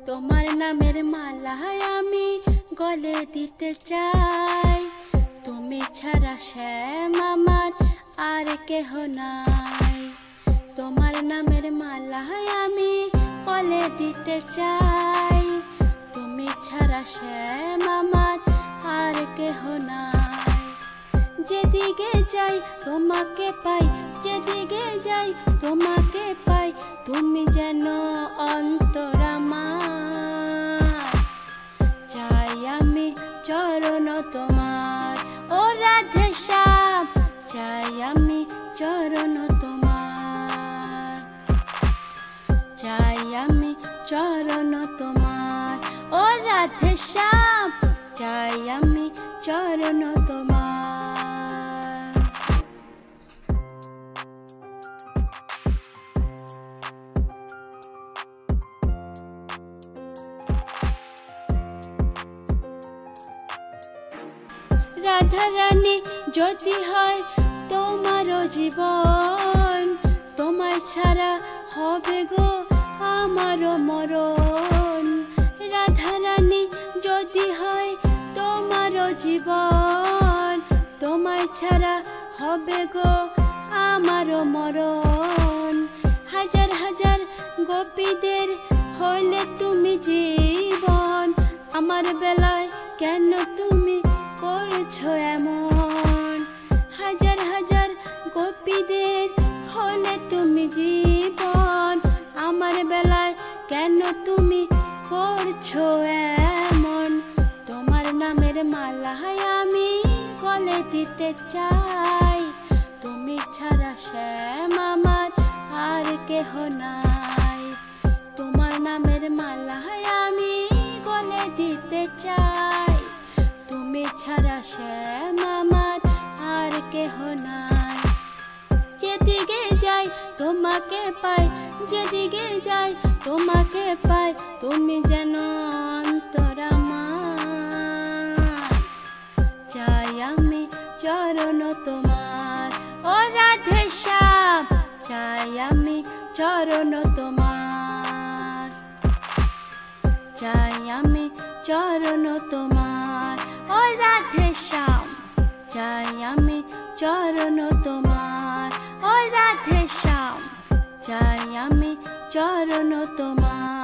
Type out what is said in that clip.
তোমার নামের মালা আমি গলে দিতে চাই, তুমি ছাড়া শ্যাম আমার আর কেহ নাই। তোমার নামের মালা আমি গলে দিতে চাই, তুমি ছাড়া শ্যাম আমার আর কেহ নাই। যেদিকে যাই তোমাকে পাই, যেদিকে যাই তোমাকে পাই, তুমি যেন অন্তর আমার। চাই আমি চরণ তোমার, ও রাধে শ্যাম, চাই আমি চরণ তোমার। চাই আমি চরণ তোমার, ও রাধে শ্যাম, চাই আমি চরণ তোমার। রাধা রানী যদি হয় তোমারও জীবন, তোমায় ছাড়া হবে গো আমারও মরণ। রাধা রানী যদি হয় তোমারও জীবন, তোমায় ছাড়া হবে গো আমারও মরণ। হাজার হাজার গোপীদের হইলে তুমি জীবন, আমার বেলায় কেন তুমি করছো এমন? হাজার হাজার গোপীদের হলে তুমি জীবন, আমার বেলায় কেন তুমি করছো এমন? তোমার নামের মালা আমি গলে দিতে চাই, তুমি ছাড়া শ্যাম আমার আর কেহ নাই। তোমার নামের মালা আমি গলে দিতে চাই, তুমি ছাড়া শ্যাম আমার আর কেহ নাই। যেদিকে যাই তোমাকে পাই, যেদিকে যাই তোমাকে পাই, তুমি যেন অন্তর আমার। চাই আমি চরণ তোমার, ও রাধে শ্যাম, চাই আমি চরণ তোমার। চাই আমি চরণ তোমার, ও রাধে শ্যাম, চাই আমি চরণ তোমার। ও রাধে শ্যাম, চাই আমি চরণ তোমার।